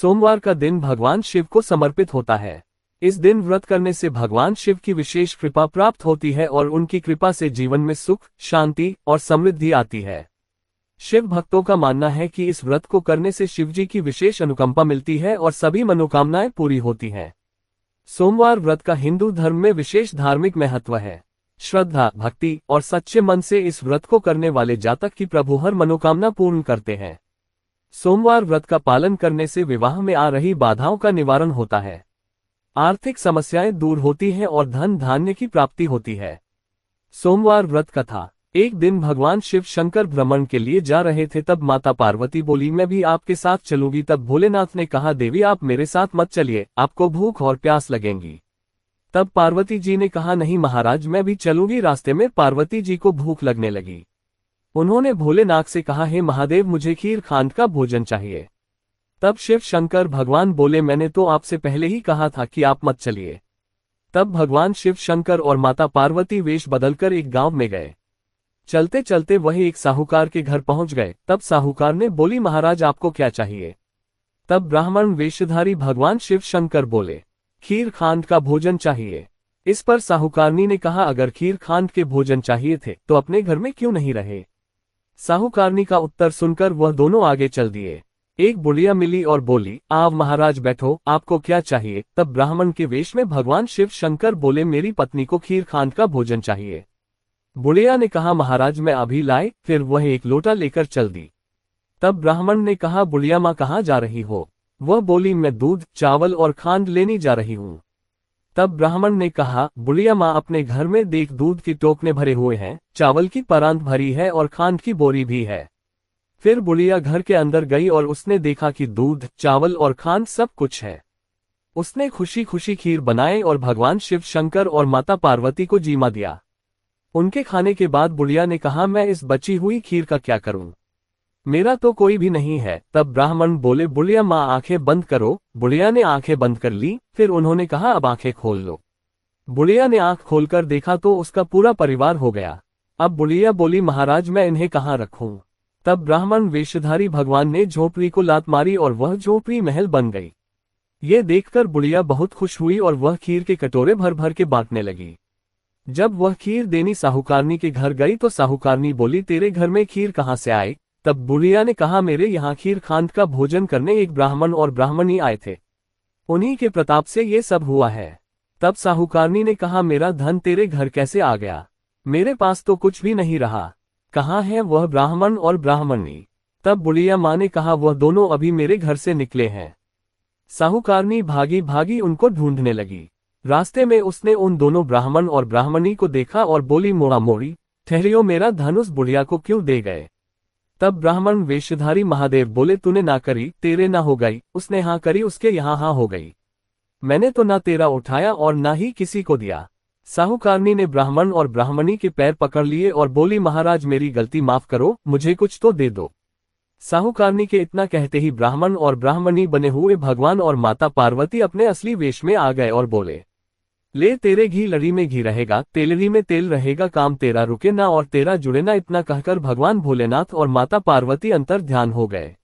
सोमवार का दिन भगवान शिव को समर्पित होता है। इस दिन व्रत करने से भगवान शिव की विशेष कृपा प्राप्त होती है और उनकी कृपा से जीवन में सुख, शांति और समृद्धि आती है। शिव भक्तों का मानना है कि इस व्रत को करने से शिवजी की विशेष अनुकंपा मिलती है और सभी मनोकामनाएं पूरी होती हैं। सोमवार व्रत का हिंदू धर्म में विशेष धार्मिक महत्व है। श्रद्धा, भक्ति और सच्चे मन से इस व्रत को करने वाले जातक की प्रभु हर मनोकामना पूर्ण करते हैं। सोमवार व्रत का पालन करने से विवाह में आ रही बाधाओं का निवारण होता है, आर्थिक समस्याएं दूर होती हैं और धन धान्य की प्राप्ति होती है। सोमवार व्रत कथा। एक दिन भगवान शिव शंकर भ्रमण के लिए जा रहे थे, तब माता पार्वती बोली, मैं भी आपके साथ चलूंगी। तब भोलेनाथ ने कहा, देवी आप मेरे साथ मत चलिए, आपको भूख और प्यास लगेंगी। तब पार्वती जी ने कहा, नहीं महाराज मैं भी चलूंगी। रास्ते में पार्वती जी को भूख लगने लगी। उन्होंने भोलेनाथ से कहा, हे महादेव मुझे खीर खांड का भोजन चाहिए। तब शिव शंकर भगवान बोले, मैंने तो आपसे पहले ही कहा था कि आप मत चलिए। तब भगवान शिव शंकर और माता पार्वती वेश बदलकर एक गांव में गए। चलते चलते वह एक साहूकार के घर पहुंच गए। तब साहूकार ने बोली, महाराज आपको क्या चाहिए? तब ब्राह्मण वेशधारी भगवान शिव शंकर बोले, खीर खांड का भोजन चाहिए। इस पर साहूकारनी ने कहा, अगर खीर खांड के भोजन चाहिए थे तो अपने घर में क्यों नहीं रहे? साहूकारनी का उत्तर सुनकर वह दोनों आगे चल दिए। एक बुढ़िया मिली और बोली, आप महाराज बैठो, आपको क्या चाहिए? तब ब्राह्मण के वेश में भगवान शिव शंकर बोले, मेरी पत्नी को खीर खांड का भोजन चाहिए। बुढ़िया ने कहा, महाराज मैं अभी लाए। फिर वह एक लोटा लेकर चल दी। तब ब्राह्मण ने कहा, बुढ़िया माँ कहाँ जा रही हो? वह बोली, मैं दूध, चावल और खांड लेने जा रही हूँ। तब ब्राह्मण ने कहा, बुढ़िया माँ अपने घर में देख, दूध की टोकने भरे हुए हैं, चावल की परांत भरी है और खांड की बोरी भी है। फिर बुढ़िया घर के अंदर गई और उसने देखा कि दूध, चावल और खांड सब कुछ है। उसने खुशी खुशी खीर बनाए और भगवान शिव शंकर और माता पार्वती को जीमा दिया। उनके खाने के बाद बुढ़िया ने कहा, मैं इस बची हुई खीर का क्या करूं? मेरा तो कोई भी नहीं है। तब ब्राह्मण बोले, बुढ़िया माँ आंखें बंद करो। बुढ़िया ने आंखें बंद कर ली। फिर उन्होंने कहा, अब आंखें खोल लो। बुढ़िया ने आंख खोलकर देखा तो उसका पूरा परिवार हो गया। अब बुढ़िया बोली, महाराज मैं इन्हें कहाँ रखूं? तब ब्राह्मण वेशधारी भगवान ने झोपड़ी को लात मारी और वह झोपड़ी महल बन गई। ये देखकर बुढ़िया बहुत खुश हुई और वह खीर के कटोरे भर भर के बांटने लगी। जब वह खीर देनी साहूकारनी के घर गई तो साहूकारनी बोली, तेरे घर में खीर कहाँ से आई? तब बुढ़िया ने कहा, मेरे यहाँ खीर खांड का भोजन करने एक ब्राह्मण और ब्राह्मणी आए थे, उन्हीं के प्रताप से ये सब हुआ है। तब साहूकारनी ने कहा, मेरा धन तेरे घर कैसे आ गया? मेरे पास तो कुछ भी नहीं रहा। कहाँ है वह ब्राह्मण और ब्राह्मणी? तब बुढ़िया माँ ने कहा, वह दोनों अभी मेरे घर से निकले हैं। साहूकारनी भागी भागी उनको ढूंढने लगी। रास्ते में उसने उन दोनों ब्राह्मण और ब्राह्मणी को देखा और बोली, मोड़ा मोड़ी ठहरियो, मेरा धन उस बुढ़िया को क्यों दे गए? तब ब्राह्मण वेशधारी महादेव बोले, तूने ना करी तेरे ना हो गई, उसने हाँ करी उसके यहाँ हाँ हो गई। मैंने तो ना तेरा उठाया और ना ही किसी को दिया। साहूकारनी ने ब्राह्मण और ब्राह्मणी के पैर पकड़ लिए और बोली, महाराज मेरी गलती माफ करो, मुझे कुछ तो दे दो। साहूकारनी के इतना कहते ही ब्राह्मण और ब्राह्मणी बने हुए भगवान और माता पार्वती अपने असली वेश में आ गए और बोले, ले तेरे घी लड़ी में घी रहेगा, तेलरी में तेल रहेगा, काम तेरा रुके ना और तेरा जुड़े ना। इतना कहकर भगवान भोलेनाथ और माता पार्वती अंतर ध्यान हो गए।